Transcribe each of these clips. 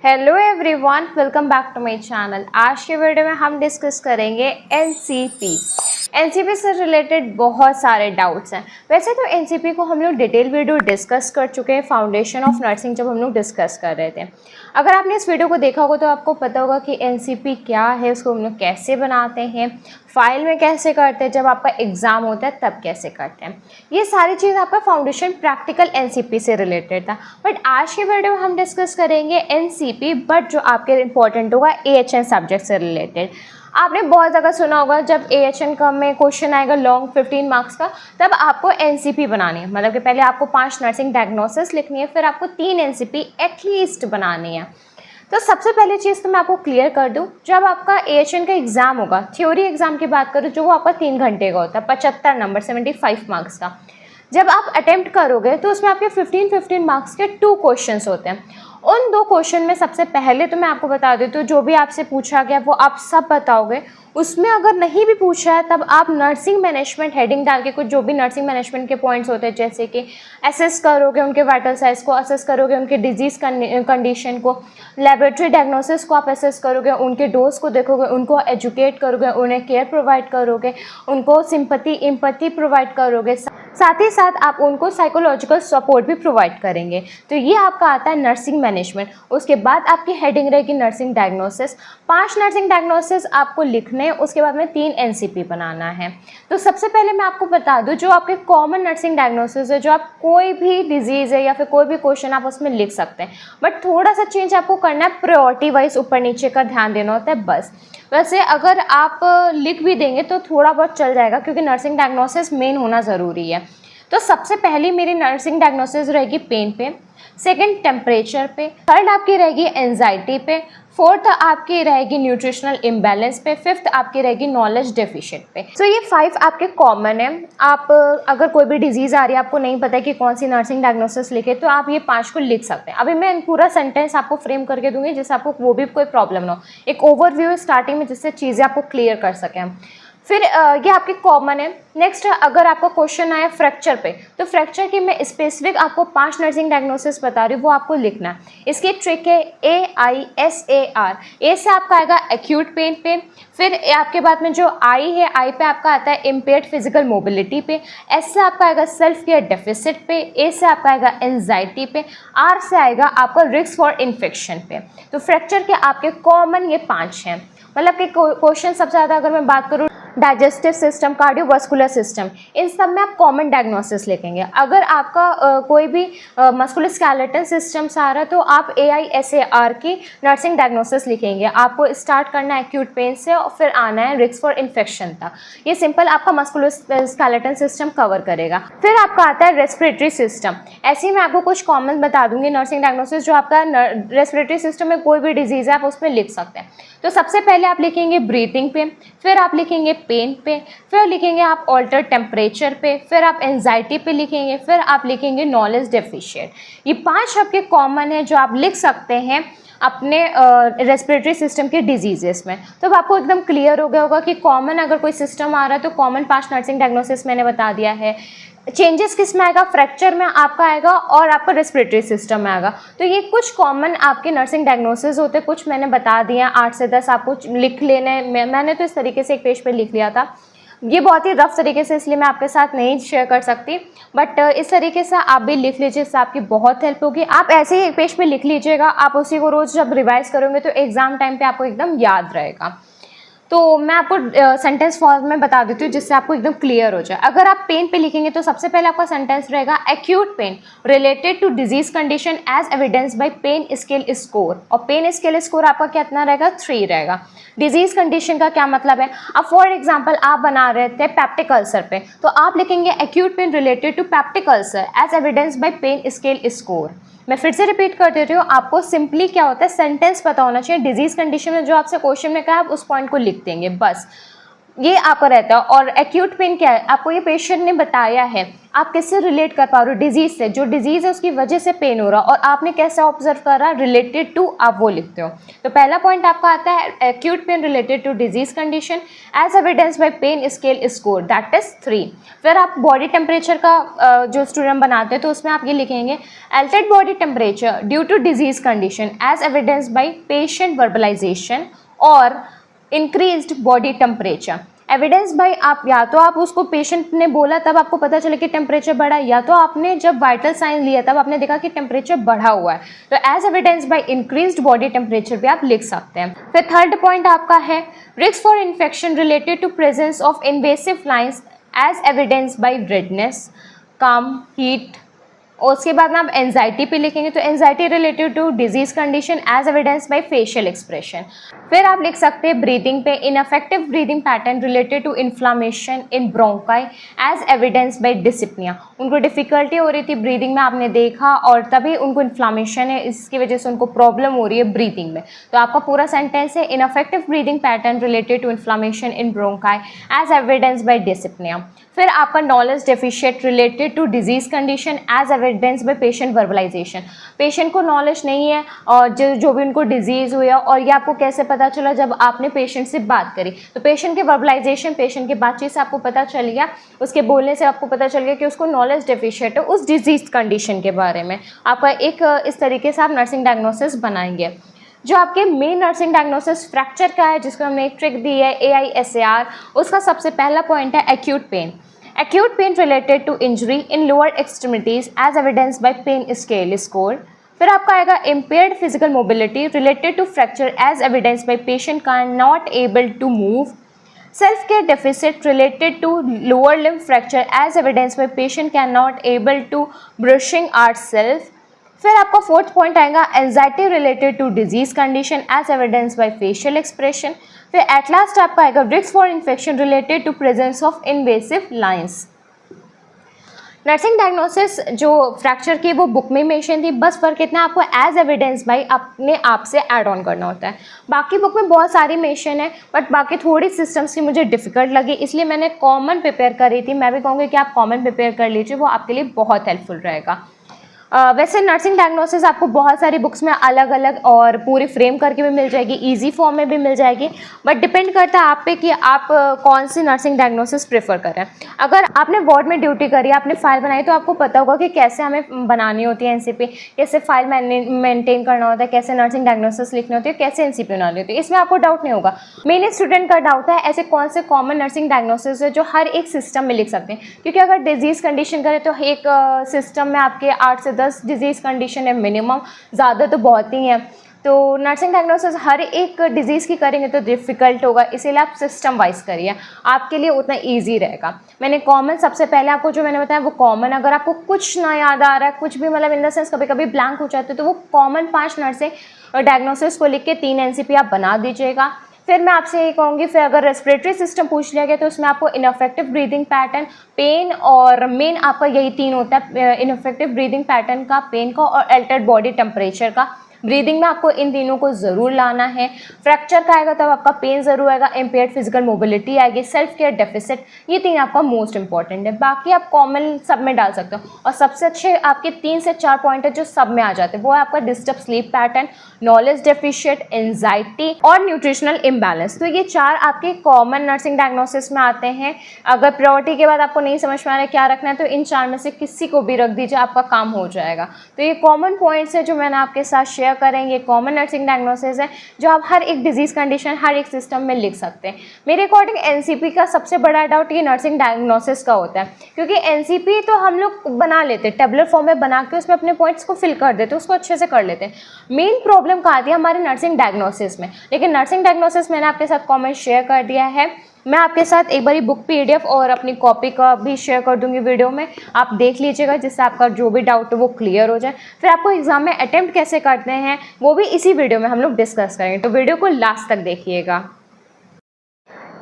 Hello everyone, welcome back to my channel. आज के video में हम डिस्कस करेंगे एनसीपी। एनसीपी से रिलेटेड बहुत सारे डाउट्स हैं। वैसे तो एनसीपी को हम लोग डिटेल वीडियो डिस्कस कर चुके हैं फाउंडेशन ऑफ नर्सिंग जब हम लोग डिस्कस कर रहे थे। अगर आपने इस वीडियो को देखा होगा तो आपको पता होगा कि एनसीपी क्या है, उसको हम लोग कैसे बनाते हैं, फाइल में कैसे करते हैं, जब आपका एग्ज़ाम होता है तब कैसे करते हैं। ये सारी चीज़ आपका फाउंडेशन प्रैक्टिकल एनसीपी से रिलेटेड था। बट आज के वीडियो में हम डिस्कस करेंगे एनसीपी बट जो आपके इंपॉर्टेंट होगा एएचएन सब्जेक्ट से रिलेटेड। आपने बहुत जगह सुना होगा जब एएचएन का में क्वेश्चन आएगा लॉन्ग 15 मार्क्स का, तब आपको एनसीपी बनानी है। मतलब कि पहले आपको 5 नर्सिंग डायग्नोसिस लिखनी है, फिर आपको 3 एनसीपी एटलीस्ट बनानी है। तो सबसे पहली चीज़ तो मैं आपको क्लियर कर दूं, जब आपका एएचएन का एग्ज़ाम होगा, थ्योरी एग्ज़ाम की बात करूं जो वो आपका 3 घंटे का होता है, 75 नंबर 75 मार्क्स का। जब आप अटेम्प्ट करोगे तो उसमें आपके 15 मार्क्स के 2 क्वेश्चंस होते हैं। उन 2 क्वेश्चन में सबसे पहले तो मैं आपको बता देती हूँ, जो भी आपसे पूछा गया वो आप सब बताओगे। उसमें अगर नहीं भी पूछा है तब आप नर्सिंग मैनेजमेंट हेडिंग डाल के कुछ जो भी नर्सिंग मैनेजमेंट के पॉइंट्स होते हैं, जैसे कि असेस करोगे उनके वाइटल साइज को, असेस करोगे उनके डिजीज़ कंडीशन को, लेबोरेटरी डायग्नोसिस को आप असेस करोगे, उनके डोज को देखोगे, उनको एजुकेट करोगे, उन्हें केयर प्रोवाइड करोगे, उनको सिंपैथी एम्पैथी प्रोवाइड करोगे, साथ ही साथ आप उनको साइकोलॉजिकल सपोर्ट भी प्रोवाइड करेंगे। तो ये आपका आता है नर्सिंग मैनेजमेंट। उसके बाद आपकी हेडिंग रहेगी नर्सिंग डायग्नोसिस। 5 नर्सिंग डायग्नोसिस आपको लिखने, उसके बाद में 3 एनसीपी बनाना है। तो सबसे पहले मैं आपको बता दूं, जो आपके कॉमन नर्सिंग डायग्नोसिस है, जो आप कोई भी डिजीज़ है या फिर कोई भी क्वेश्चन आप उसमें लिख सकते हैं, बट थोड़ा सा चेंज आपको करना है, प्रायोरिटी वाइज ऊपर नीचे का ध्यान देना होता है बस। वैसे अगर आप लिख भी देंगे तो थोड़ा बहुत चल जाएगा, क्योंकि नर्सिंग डायग्नोसिस मेन होना ज़रूरी है। तो सबसे पहली मेरी नर्सिंग डायग्नोसिस रहेगी पेन पे, सेकंड टेम्परेचर पे, थर्ड आपकी रहेगी एंजाइटी पे, फोर्थ आपकी रहेगी न्यूट्रिशनल इम्बैलेंस पे, फिफ्थ आपकी रहेगी नॉलेज डेफिशिएंट पे। सो ये 5 आपके कॉमन है। आप अगर कोई भी डिजीज़ आ रही है, आपको नहीं पता है कि कौन सी नर्सिंग डायग्नोसिस लिखे, तो आप ये 5 को लिख सकते हैं। अभी मैं पूरा सेंटेंस आपको फ्रेम करके दूंगी जिससे आपको वो भी कोई प्रॉब्लम ना हो, एक ओवरव्यू है स्टार्टिंग में, जिससे चीज़ें आपको क्लियर कर सकें हम। फिर ये आपके कॉमन है। नेक्स्ट, अगर आपका क्वेश्चन आया फ्रैक्चर पे, तो फ्रैक्चर की मैं स्पेसिफिक आपको 5 नर्सिंग डायग्नोसिस बता रही हूँ, वो आपको लिखना है। इसकी एक ट्रिक है AISAR। ए से आपका आएगा एक्यूट पेन पे, फिर आपके बाद में जो आई है, आई पे आपका आता है इम्पेयर्ड फिजिकल मोबिलिटी पे, एस से आपका आएगा सेल्फ केयर डेफिसिट पे, ए से आपका आएगा एंजाइटी पे, आर से आएगा आपका रिस्क फॉर इन्फेक्शन पे। तो फ्रैक्चर के आपके कॉमन ये 5 हैं। मतलब कि क्वेश्चन सबसे ज़्यादा अगर मैं बात करूँ डाइजेस्टिव सिस्टम, कार्डियोवास्कुलर सिस्टम, इन सब में आप कॉमन डायग्नोसिस लिखेंगे। अगर आपका कोई भी मस्कुलर स्केलेटन सिस्टम से आ रहा है तो आप AISAR की नर्सिंग डायग्नोसिस लिखेंगे। आपको स्टार्ट करना है एक्यूट पेन से और फिर आना है रिस्क फॉर इन्फेक्शन तक। ये सिंपल आपका मस्कुलर स्केलेटन सिस्टम कवर करेगा। फिर आपका आता है रेस्पिरेटरी सिस्टम। ऐसे ही मैं आपको कुछ कॉमन बता दूंगी नर्सिंग डायग्नोसिस, जो आपका रेस्पिरेटरी सिस्टम में कोई भी डिजीज़ है आप उसमें लिख सकते हैं। तो सबसे पहले आप लिखेंगे ब्रीथिंग पे, फिर आप लिखेंगे पेन पे, फिर लिखेंगे आप ऑल्टर टेम्परेचर पे, फिर आप एंजाइटी पे लिखेंगे, फिर आप लिखेंगे नॉलेज डेफिशिएंट। ये 5 आपके कॉमन है जो आप लिख सकते हैं अपने रेस्पिरेटरी सिस्टम के डिजीजेस में। तो अब आपको एकदम क्लियर हो गया होगा कि कॉमन अगर कोई सिस्टम आ रहा है तो कॉमन 5 नर्सिंग डायग्नोसिस मैंने बता दिया है। चेंजेस किस में आएगा, फ्रैक्चर में आपका आएगा और आपका रेस्पिरेटरी सिस्टम में आएगा। तो ये कुछ कॉमन आपके नर्सिंग डायग्नोसिस होते हैं, कुछ मैंने बता दिया, 8 से 10 आपको लिख लेने। मैंने तो इस तरीके से एक पेज पे लिख लिया था, ये बहुत ही रफ तरीके से, इसलिए मैं आपके साथ नहीं शेयर कर सकती, बट इस तरीके से आप भी लिख लीजिए, इससे आपकी बहुत हेल्प होगी। आप ऐसे ही एक पेज पे लिख लीजिएगा, आप उसी को रोज़ जब रिवाइज करोगे तो एग्जाम टाइम पे आपको एकदम याद रहेगा। तो मैं आपको सेंटेंस फॉर्म में बता देती हूँ जिससे आपको एकदम क्लियर हो जाए। अगर आप पेन पे लिखेंगे तो सबसे पहले आपका सेंटेंस रहेगा acute pain related to disease condition as evidence by pain scale score. और पेन स्केल स्कोर आपका कितना रहेगा, 3 रहेगा। डिजीज कंडीशन का क्या मतलब है, अब फॉर एग्जाम्पल आप बना रहे थे पेप्टिक अल्सर पे, तो आप लिखेंगे acute pain related to peptic ulcer as evidence by pain scale score. मैं फिर से रिपीट कर दे रही हूँ, आपको सिंपली क्या होता है, सेंटेंस पता होना चाहिए। डिजीज कंडीशन में जो आपसे क्वेश्चन में कहा आप उस पॉइंट को लिख देंगे, बस ये आपका रहता है। और एक्यूट पेन क्या है, आपको ये पेशेंट ने बताया है, आप किससे रिलेट कर पा रहे हो, डिजीज से, जो डिजीज है उसकी वजह से पेन हो रहा और आपने कैसे ऑब्जर्व करा, रिलेटेड टू, आप वो लिखते हो। तो पहला पॉइंट आपका आता है acute pain related to disease condition as evidence by pain scale score, that is 3। फिर आप बॉडी टेम्परेचर का जो स्टूडेंट बनाते हैं तो उसमें आप ये लिखेंगे altered body temperature due to disease condition as evidence by patient verbalization और increased body temperature. Evidence by आप या तो आप उसको पेशेंट ने बोला तब आपको पता चले कि टेम्परेचर बढ़ा, या तो आपने जब वाइटल साइन लिया तब आपने देखा कि टेम्परेचर बढ़ा हुआ है, तो as evidence by increased body temperature भी आप लिख सकते हैं। फिर थर्ड पॉइंट आपका है risk for infection related to presence of invasive lines as evidence by redness, कम, हीट। और उसके बाद में आप एंजाइटी पे लिखेंगे तो anxiety related to disease condition as evidence by facial expression. फिर आप लिख सकते हैं ब्रीदिंग पे ineffective breathing pattern related to inflammation in bronchi as evidence by dyspnoea. उनको डिफिकल्टी हो रही थी ब्रीदिंग में, आपने देखा, और तभी उनको इन्फ्लामेशन है, इसकी वजह से उनको प्रॉब्लम हो रही है ब्रीदिंग में। तो आपका पूरा सेंटेंस है ineffective breathing pattern related to inflammation in bronchi as evidence by dyspnea. फिर आपका knowledge deficient related to disease condition as evidence by patient verbalization. Patient को नॉलेज नहीं है और जो भी उनको डिजीज़ हुआ, और ये आपको कैसे पता चला, जब आपने पेशेंट से बात करी तो पेशेंट के वर्बलाइजेशन, पेशेंट की बातचीत से आपको पता चल गया, उसके बोलने से आपको पता चल गया कि उसको नॉलेज डेफिशिएंट है उस डिजीज कंडीशन के बारे में। आपका एक इस तरीके से आप नर्सिंग डायग्नोसिस बनाएंगे। जो आपके मेन नर्सिंग डायग्नोसिस फ्रैक्चर का है, जिसको हमने एक ट्रिक दी है AISAR, उसका सबसे पहला पॉइंट है acute pen. Acute pain related to injury in lower extremities as evidenced by pain scale score। फिर आपका आएगा impaired physical mobility related to fracture as evidenced by patient not able to move। Self care deficit related to lower limb fracture as evidenced by patient cannot able to brushing ourself। फिर आपका fourth point आएगा anxiety related to disease condition as evidence by facial expression. फिर at last आपका आएगा risk for infection related to presence of invasive lines. Nursing diagnosis जो fracture की वो book में मेंशन थी, बस फर्क इतना आपको एज एविडेंस बाय अपने आप से ऐड ऑन करना होता है। बाकी बुक में बहुत सारी मेंशन है, बट बाकी थोड़ी सिस्टम्स की मुझे डिफिकल्ट लगी, इसलिए मैंने कॉमन प्रिपेयर करी थी। मैं भी कहूँगी कि आप कॉमन प्रिपेयर कर लीजिए, वो आपके लिए बहुत हेल्पफुल रहेगा। वैसे नर्सिंग डायग्नोसिस आपको बहुत सारी बुक्स में अलग अलग और पूरी फ्रेम करके भी मिल जाएगी, इजी फॉर्म में भी मिल जाएगी, बट डिपेंड करता है आप पे कि आप कौन सी नर्सिंग डायग्नोसिस प्रेफर करें। अगर आपने वार्ड में ड्यूटी करी, आपने फाइल बनाई, तो आपको पता होगा कि कैसे हमें बनानी होती है NCP, कैसे फाइल मेंटेन करना होता है, कैसे नर्सिंग डायग्नोसिस लिखनी होती है, कैसे NCP बनानी होती है, इसमें आपको डाउट नहीं होगा। मेन स्टूडेंट का डाउट है ऐसे कौन से कॉमन नर्सिंग डायग्नोसिस है जो हर एक सिस्टम में लिख सकते हैं, क्योंकि अगर डिजीज़ कंडीशन करें तो एक सिस्टम में आपके 8 से 10 डिजीज़ कंडीशन है मिनिमम, ज़्यादा तो बहुत ही है। तो नर्सिंग डायग्नोसिस हर एक डिजीज़ की करेंगे तो डिफ़िकल्ट होगा, इसीलिए आप सिस्टम वाइज करिए, आपके लिए उतना इजी रहेगा। मैंने कॉमन सबसे पहले आपको जो मैंने बताया वो कॉमन, अगर आपको कुछ ना याद आ रहा है, कुछ भी मतलब इन द सेंस कभी कभी ब्लैंक हो जाते तो वो कॉमन 5 नर्सिंग डायग्नोसिस को लिख के 3 NCP आप बना दीजिएगा। फिर मैं आपसे यही कहूँगी, फिर अगर रेस्पिरेटरी सिस्टम पूछ लिया गया तो उसमें आपको इनअफेक्टिव ब्रीदिंग पैटर्न, पेन और मेन आपका यही 3 होता है, इनअफेक्टिव ब्रीदिंग पैटर्न का, पेन का और अल्टर्ड बॉडी टेम्परेचर का। ब्रीदिंग में आपको इन तीनों को ज़रूर लाना है। फ्रैक्चर का आएगा तब आपका पेन ज़रूर आएगा, इम्पेयर्ड फिजिकल मोबिलिटी आएगी, सेल्फ केयर डेफिसिट, ये 3 आपका मोस्ट इंपॉर्टेंट है। बाकी आप कॉमन सब में डाल सकते हो, और सबसे अच्छे आपके 3 से 4 पॉइंट है जो सब में आ जाते हैं, वो है आपका disturb sleep pattern, knowledge deficient, anxiety और न्यूट्रिशनल इम्बैलेंस। तो ये 4 आपके कॉमन नर्सिंग डायग्नोसिस में आते हैं। अगर प्रायोरिटी के बाद आपको नहीं समझ में आ रहा है क्या रखना है तो इन 4 में से किसी को भी रख दीजिए, आपका काम हो जाएगा। तो ये कॉमन पॉइंट्स है जो मैंने आपके साथ शेयर करेंगे, कॉमन नर्सिंग डायग्नोसिस है जो आप हर एक डिजीज कंडीशन, हर एक सिस्टम में लिख सकते हैं। मेरे अकॉर्डिंग NCP का सबसे बड़ा डाउट ये नर्सिंग डायग्नोसिस का होता है, क्योंकि NCP तो हम लोग बना लेते हैं, टेबलर फॉर्म में बना के उसमें अपने पॉइंट्स को फिल कर देते हैं, उसको अच्छे से कर लेते हैं। मेन प्रॉब्लम कहाँ आती है हमारे नर्सिंग डायग्नोसिस में, लेकिन नर्सिंग डायग्नोसिस मैंने आपके साथ कॉमेंट शेयर कर दिया है। मैं आपके साथ एक बारी बुक PDF और अपनी कॉपी का भी शेयर कर दूंगी वीडियो में, आप देख लीजिएगा, जिससे आपका जो भी डाउट है वो क्लियर हो जाए। फिर आपको एग्जाम में अटेम्प्ट कैसे करते हैं वो भी इसी वीडियो में हम लोग डिस्कस करेंगे, तो वीडियो को लास्ट तक देखिएगा।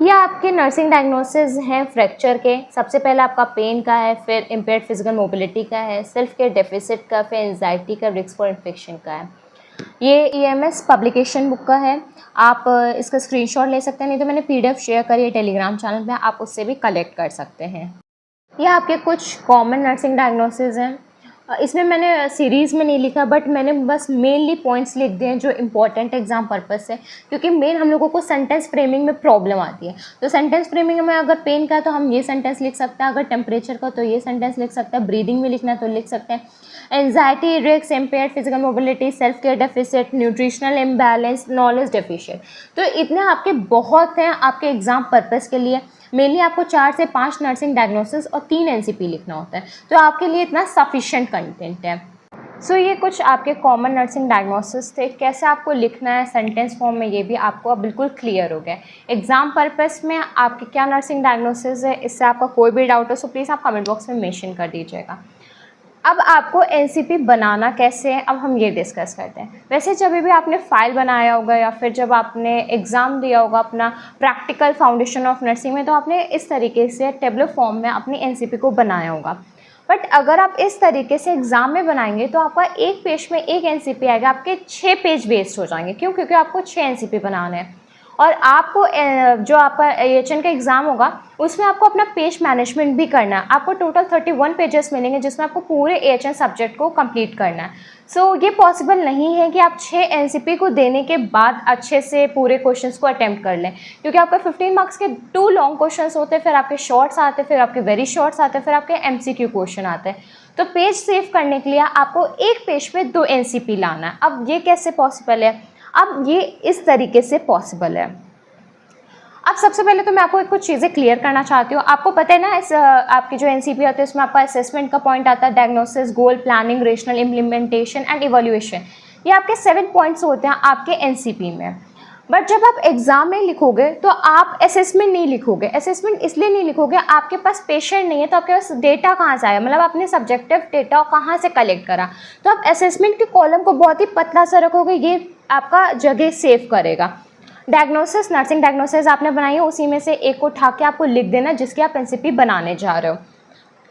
ये आपके नर्सिंग डायग्नोसिस हैं फ्रैक्चर के। सबसे पहले आपका पेन का है, फिर इम्पेयर्ड फिजिकल मोबिलिटी का है, सेल्फ केयर डेफिसिट का, फिर एंजाइटी का, रिस्क फॉर इन्फेक्शन का है। ये EMS पब्लिकेशन बुक का है, आप इसका स्क्रीनशॉट ले सकते हैं, नहीं तो मैंने PDF शेयर करी है टेलीग्राम चैनल पे, आप उससे भी कलेक्ट कर सकते हैं। ये आपके कुछ कॉमन नर्सिंग डायग्नोसिस हैं। इसमें मैंने सीरीज़ में नहीं लिखा, बट मैंने बस मेनली पॉइंट्स लिख दिए हैं जो इम्पोर्टेंट एग्जाम पर्पस से, क्योंकि मेन हम लोगों को सेंटेंस फ्रेमिंग में प्रॉब्लम आती है। तो सेंटेंस फ्रेमिंग में अगर पेन का है तो हम ये सेंटेंस लिख सकते हैं, अगर टेम्परेचर का तो ये सेंटेंस लिख सकते हैं, ब्रीदिंग में लिखना है तो लिख सकते हैं। Anxiety, risk, impaired physical mobility, self care deficit, nutritional imbalance, knowledge deficient. तो इतने आपके बहुत हैं आपके एग्जाम पर्पस के लिए। मेनली आपको 4 से 5 नर्सिंग डायग्नोसिस और 3 एनसीपी लिखना होता है, तो आपके लिए इतना सफिशिएंट कंटेंट है। सो ये कुछ आपके कॉमन नर्सिंग डायग्नोसिस थे। कैसे आपको लिखना है सेंटेंस फॉर्म में, ये भी आपको अब बिल्कुल क्लियर हो गया। एग्जाम पर्पस में आपके क्या नर्सिंग डायग्नोसिस है, इससे आपका कोई भी डाउट हो सो प्लीज़ आप कमेंट बॉक्स में मेंशन कर दीजिएगा। अब आपको एनसीपी बनाना कैसे है, अब हम ये डिस्कस करते हैं। वैसे जब भी आपने फाइल बनाया होगा या फिर जब आपने एग्ज़ाम दिया होगा अपना प्रैक्टिकल फाउंडेशन ऑफ नर्सिंग में, तो आपने इस तरीके से टेबलर फॉर्म में अपनी एनसीपी को बनाया होगा। बट अगर आप इस तरीके से एग्ज़ाम में बनाएंगे तो आपका एक पेज में एक एनसीपी आएगा, आपके 6 पेज वेस्ट हो जाएंगे। क्यों? क्योंकि आपको 6 एनसीपी बनाने हैं और आपको जो आपका एएचएन का एग्ज़ाम होगा उसमें आपको अपना पेज मैनेजमेंट भी करना है। आपको टोटल 31 पेजेस मिलेंगे जिसमें आपको पूरे एएचएन सब्जेक्ट को कंप्लीट करना है। सो ये पॉसिबल नहीं है कि आप 6 एनसीपी को देने के बाद अच्छे से पूरे क्वेश्चंस को अटेम्प्ट कर लें, क्योंकि आपका 15 मार्क्स के 2 लॉन्ग क्वेश्चंस होते हैं, फिर आपके शॉर्ट्स आते हैं, फिर आपके वेरी शॉर्ट्स आते हैं, फिर आपके एमसीक्यू क्वेश्चन आते हैं। तो पेज सेव करने के लिए आपको एक पेज में 2 एनसीपी लाना है। अब ये कैसे पॉसिबल है? अब ये इस तरीके से पॉसिबल है। अब सबसे पहले तो मैं आपको कुछ चीज़ें क्लियर करना चाहती हूँ। आपको पता है ना, इस आपकी जो एनसीपी होती है उसमें आपका असेसमेंट का पॉइंट आता है, diagnosis, goal, planning, rational implementation and evaluation. ये आपके 7 पॉइंट्स होते हैं आपके एनसीपी में। बट जब आप एग्जाम में लिखोगे तो आप असेसमेंट नहीं लिखोगे। असेसमेंट इसलिए नहीं लिखोगे, आपके पास पेशेंट नहीं है तो आपके पास डेटा कहाँ से आया, मतलब आपने सब्जेक्टिव डेटा कहाँ से कलेक्ट करा। तो आप असेसमेंट के कॉलम को बहुत ही पतला सा रखोगे, ये आपका जगह सेव करेगा। डायग्नोसिस, नर्सिंग डायग्नोसिस आपने बनाई है, उसी में से एक को उठा के आपको लिख देना जिसकी आप एनसीपी बनाने जा रहे हो।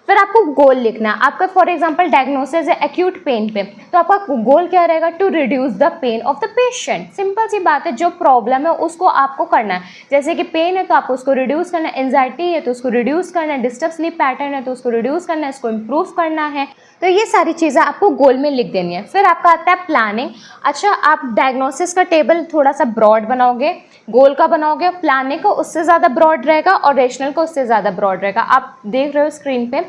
फिर आपको गोल लिखना है। आपका फॉर एग्जांपल डायग्नोसिस है एक्यूट पेन पे, तो आपका गोल क्या रहेगा? To reduce the pain of the patient. Simple सी बात है, जो प्रॉब्लम है उसको आपको करना है। जैसे कि पेन है तो आपको उसको रिड्यूस करना है, एंजाइटी है तो उसको रिड्यूस करना है, डिस्टर्ब स्लीप पैटर्न है तो उसको रिड्यूस करना है, इसको इम्प्रूव करना है। तो ये सारी चीज़ें आपको गोल में लिख देनी है। फिर आपका आता है प्लानिंग। अच्छा, आप डायग्नोसिस का टेबल थोड़ा सा ब्रॉड बनाओगे, गोल का बनाओगे, प्लानिंग का उससे ज़्यादा ब्रॉड रहेगा और रेशनल का उससे ज़्यादा ब्रॉड रहेगा। आप देख रहे हो स्क्रीन पे।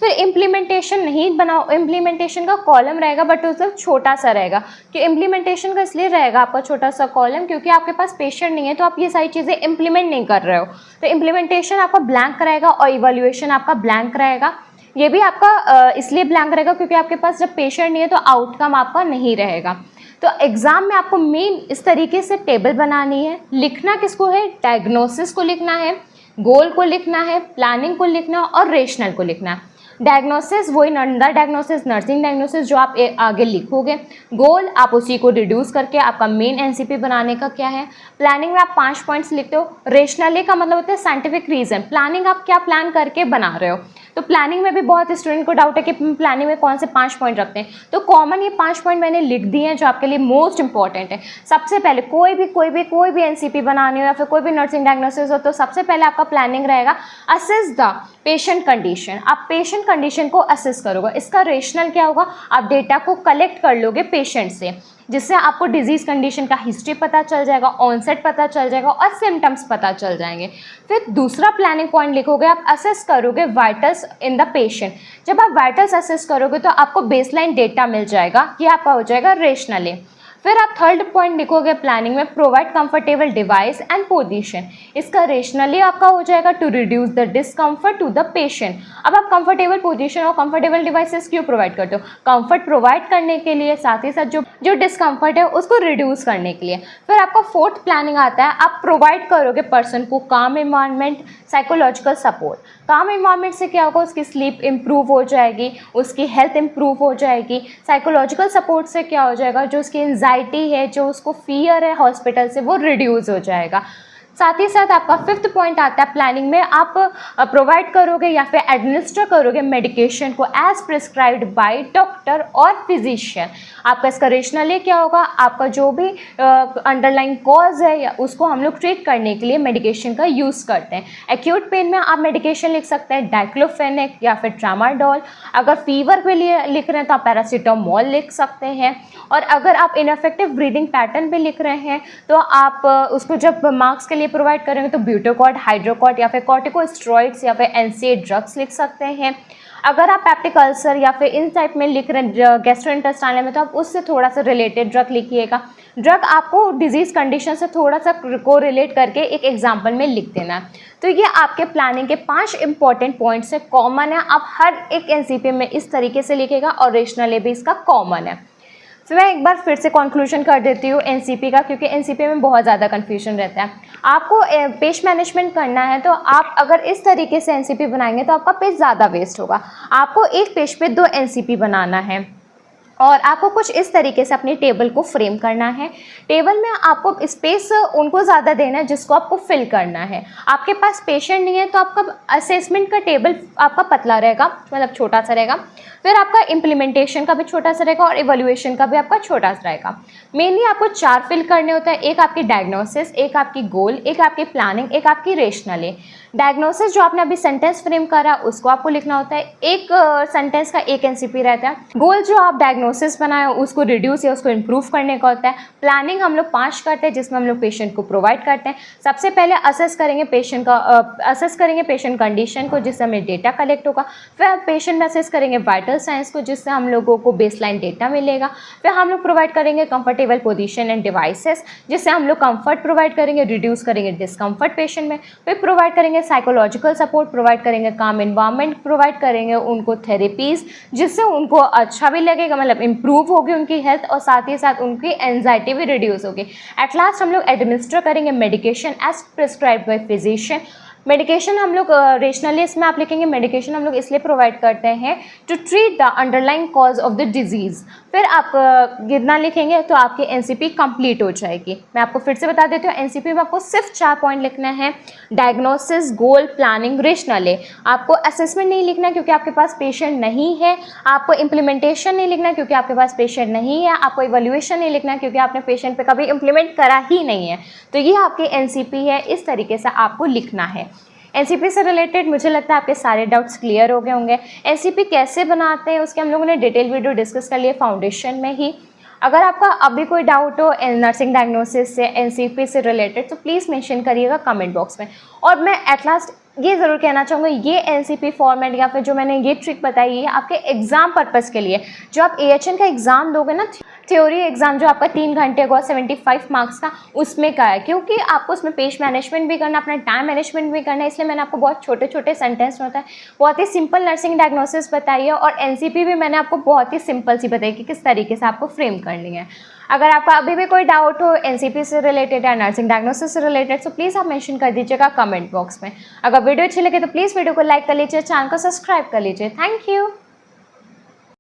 फिर इम्प्लीमेंटेशन नहीं बनाओ, इम्प्लीमेंटेशन का कॉलम रहेगा बट उसमें छोटा सा रहेगा। कि इम्प्लीमेंटेशन का इसलिए रहेगा आपका छोटा सा कॉलम क्योंकि आपके पास पेशेंट नहीं है, तो आप ये सारी चीज़ें इम्प्लीमेंट नहीं कर रहे हो। तो इम्प्लीमेंटेशन आपका ब्लैंक रहेगा और इवैल्यूएशन आपका ब्लैंक रहेगा। ये भी आपका इसलिए ब्लैंक रहेगा क्योंकि आपके पास जब पेशेंट नहीं है तो आउटकम आपका नहीं रहेगा। तो एग्जाम में आपको मेन इस तरीके से टेबल बनानी है। लिखना किसको है? डायग्नोसिस को लिखना है, गोल को लिखना है, प्लानिंग को लिखना और रेशनल को लिखना है। डायग्नोसिस वही नंदा डायग्नोसिस, नर्सिंग डायग्नोसिस जो आप आगे लिखोगे। गोल आप उसी को रिड्यूस करके आपका मेन एनसीपी बनाने का क्या है। प्लानिंग में आप 5 पॉइंट्स लिखते हो। रेशनली का मतलब होता है साइंटिफिक रीजन। प्लानिंग आप क्या प्लान करके बना रहे हो। तो प्लानिंग में भी बहुत स्टूडेंट को डाउट है कि प्लानिंग में कौन से 5 पॉइंट रखते हैं। तो कॉमन ये 5 पॉइंट मैंने लिख दिए हैं जो आपके लिए मोस्ट इंपॉर्टेंट है। सबसे पहले कोई भी एनसीपी बनानी हो या फिर कोई भी नर्सिंग डायग्नोसिस हो तो सबसे पहले आपका प्लानिंग रहेगा असेस द पेशेंट कंडीशन। आप पेशेंट कंडीशन को असेस करोगे। इसका रेशनल क्या होगा? आप डेटा को कलेक्ट कर लोगे पेशेंट से, जिससे आपको डिजीज कंडीशन का हिस्ट्री पता चल जाएगा, ऑनसेट पता चल जाएगा और सिम्टम्स पता चल जाएंगे। फिर दूसरा प्लानिंग पॉइंट लिखोगे, आप असेस करोगे वाइटल्स इन द पेशेंट। जब आप वाइटल्स असेस करोगे तो आपको बेसलाइन डेटा मिल जाएगा, कि आपका हो जाएगा रेशनली। फिर आप थर्ड पॉइंट लिखोगे प्लानिंग में, provide comfortable device and position. इसका रेशनली आपका हो जाएगा to reduce the discomfort to the patient. अब आप कंफर्टेबल पोजीशन और कंफर्टेबल डिवाइसेस क्यों प्रोवाइड करते हो? कंफर्ट प्रोवाइड करने के लिए, साथ ही साथ जो डिस्कम्फर्ट है उसको रिड्यूस करने के लिए। फिर आपका फोर्थ प्लानिंग आता है, आप प्रोवाइड करोगे पर्सन को काम एनवायरनमेंट, साइकोलॉजिकल सपोर्ट। काम एनवायरनमेंट से क्या होगा? उसकी स्लीप इंप्रूव हो जाएगी, उसकी हेल्थ इंप्रूव हो जाएगी। साइकोलॉजिकल सपोर्ट से क्या हो जाएगा? जो उसकी एंजाइटी है, जो उसको फियर है हॉस्पिटल से, वो रिड्यूस हो जाएगा। साथ ही साथ आपका फिफ्थ पॉइंट आता है प्लानिंग में आप प्रोवाइड करोगे या फिर एडमिनिस्टर करोगे मेडिकेशन को एज प्रिस्क्राइब्ड बाय डॉक्टर और फिजिशियन। आपका इसका रेशनल क्या होगा, आपका जो भी अंडरलाइन कॉज है या उसको हम लोग ट्रीट करने के लिए मेडिकेशन का यूज़ करते हैं। एक्यूट पेन में आप मेडिकेशन लिख सकते हैं डाइक्लोफेनेक या फिर ट्रामाडोल। अगर फीवर पे लिए लिख रहे हैं तो आप पैरासीटामोल लिख सकते हैं। और अगर आप इनफेक्टिव ब्रीदिंग पैटर्न पे लिख रहे हैं तो आप उसको जब मार्क्स के लिए प्रोवाइड करेंगे तो ब्यूटाकॉर्ड, हाइड्रोकॉर्ड या फिर कॉर्टिकोस्टेरॉइड्स या फिर एनसीए ड्रग्स लिख सकते हैं। अगर आप पैप्टिक अल्सर या फिर इन टाइप में लिख रहे हैं गैस्ट्रोइंटेस्टाइनल में तो आप उससे थोड़ा सा रिलेटेड ड्रग लिखिएगा। ड्रग आपको डिजीज़ कंडीशन से थोड़ा सा को रिलेट करके एक एग्जाम्पल में लिख देना है। तो ये आपके प्लानिंग के 5 इंपॉर्टेंट पॉइंट्स है, कॉमन है। आप हर एक एनसीपी में इस तरीके से लिखेगा और रेशनल भी इसका कॉमन है। तो मैं एक बार फिर से कंक्लूजन कर देती हूँ एनसीपी का, क्योंकि एनसीपी में बहुत ज़्यादा कन्फ्यूजन रहता है। आपको पेज मैनेजमेंट करना है तो आप अगर इस तरीके से एनसीपी बनाएंगे तो आपका पेज ज़्यादा वेस्ट होगा। आपको एक पेज पे 2 एनसीपी बनाना है और आपको कुछ इस तरीके से अपनी टेबल को फ्रेम करना है। टेबल में आपको स्पेस उनको ज़्यादा देना है जिसको आपको फिल करना है। आपके पास पेशेंट नहीं है तो आपका असेसमेंट का टेबल आपका पतला रहेगा, मतलब छोटा सा रहेगा। फिर आपका इम्प्लीमेंटेशन का भी छोटा सा रहेगा और इवैल्यूएशन का भी आपका छोटा सा रहेगा। मेनली आपको 4 फिल करने होता है, एक आपकी डायग्नोसिस, एक आपकी गोल, एक आपकी प्लानिंग, एक आपकी रेशनल। डायग्नोसिस जो आपने अभी सेंटेंस फ्रेम करा उसको आपको लिखना होता है, एक सेंटेंस का एक एनसीपी रहता है। गोल जो आप डायग्नोसिस बनाए उसको रिड्यूस या उसको इम्प्रूव करने का होता है। प्लानिंग हम लोग 5 करते हैं जिसमें हम लोग पेशेंट को प्रोवाइड करते हैं। सबसे पहले असेस करेंगे पेशेंट कंडीशन को जिससे हमें डेटा कलेक्ट होगा। फिर पेशेंट में असेस करेंगे वाइटल साइंस को जिससे हम लोगों को बेसलाइन डेटा मिलेगा। फिर हम लोग प्रोवाइड करेंगे कंफर्टेबल पोजीशन एंड डिवाइसेस जिससे हम लोग कंफर्ट प्रोवाइड करेंगे, रिड्यूस करेंगे डिस्कम्फर्ट पेशेंट में। फिर प्रोवाइड करेंगे साइकोलॉजिकल सपोर्ट, प्रोवाइड करेंगे काम एनवायरनमेंट, प्रोवाइड करेंगे उनको थेरेपीज जिससे उनको अच्छा भी लगेगा, मतलब इंप्रूव होगी उनकी हेल्थ और साथ ही साथ उनकी एंजाइटी भी रिड्यूस होगी। एट लास्ट हम लोग एडमिनिस्टर करेंगे medication as prescribed by physician. Medication हम लोग रेशनली इसमें आप लिखेंगे मेडिकेशन हम लोग इसलिए प्रोवाइड करते हैं to treat the underlying cause of the disease. फिर आप गिनना लिखेंगे तो आपकी एनसीपी कंप्लीट हो जाएगी। मैं आपको फिर से बता देती हूँ, एनसीपी में आपको सिर्फ 4 पॉइंट लिखना है, डायग्नोसिस, गोल, प्लानिंग, रेशनल। आपको असेसमेंट नहीं लिखना क्योंकि आपके पास पेशेंट नहीं है। आपको इम्प्लीमेंटेशन नहीं लिखना क्योंकि आपके पास पेशेंट नहीं है। आपको इवैल्यूएशन नहीं लिखना क्योंकि आपने पेशेंट पे कभी इम्प्लीमेंट करा ही नहीं है। तो ये आपकी एनसीपी है, इस तरीके से आपको लिखना है। एनसीपी से रिलेटेड मुझे लगता है आपके सारे डाउट्स क्लियर हो गए होंगे। एनसीपी कैसे बनाते हैं उसके हम लोगों ने डिटेल वीडियो डिस्कस कर लिए फाउंडेशन में ही। अगर आपका अभी कोई डाउट हो नर्सिंग डायग्नोसिस से, एनसीपी से रिलेटेड तो प्लीज़ मेंशन करिएगा कमेंट बॉक्स में। और मैं एट लास्ट ये ज़रूर कहना चाहूँगा, ये एनसीपी फॉर्मेट या फिर जो मैंने ये ट्रिक बताई है आपके एग्ज़ाम पर्पज़ के लिए। जो आप एएचएन का एग्ज़ाम दोगे ना, थ्योरी एग्ज़ाम जो आपका 3 घंटे का 75 मार्क्स का, उसमें का है, क्योंकि आपको उसमें पेज मैनेजमेंट भी करना, अपना टाइम मैनेजमेंट भी करना है। इसलिए मैंने आपको बहुत छोटे छोटे सेंटेंस में होता है, बहुत ही सिंपल नर्सिंग डायग्नोसिस बताई है। और एनसीपी भी मैंने आपको बहुत ही सिंपल सी बताई कि किस तरीके से आपको फ्रेम करनी है। अगर आपका अभी भी कोई डाउट हो एनसीपी से रिलेटेड या नर्सिंग डायग्नोसिस से रिलेटेड तो प्लीज़ आप मेंशन कर दीजिएगा कमेंट बॉक्स में। अगर वीडियो अच्छी लगे तो प्लीज़ वीडियो को लाइक कर लीजिए, चैनल को सब्सक्राइब कर लीजिए। Thank you.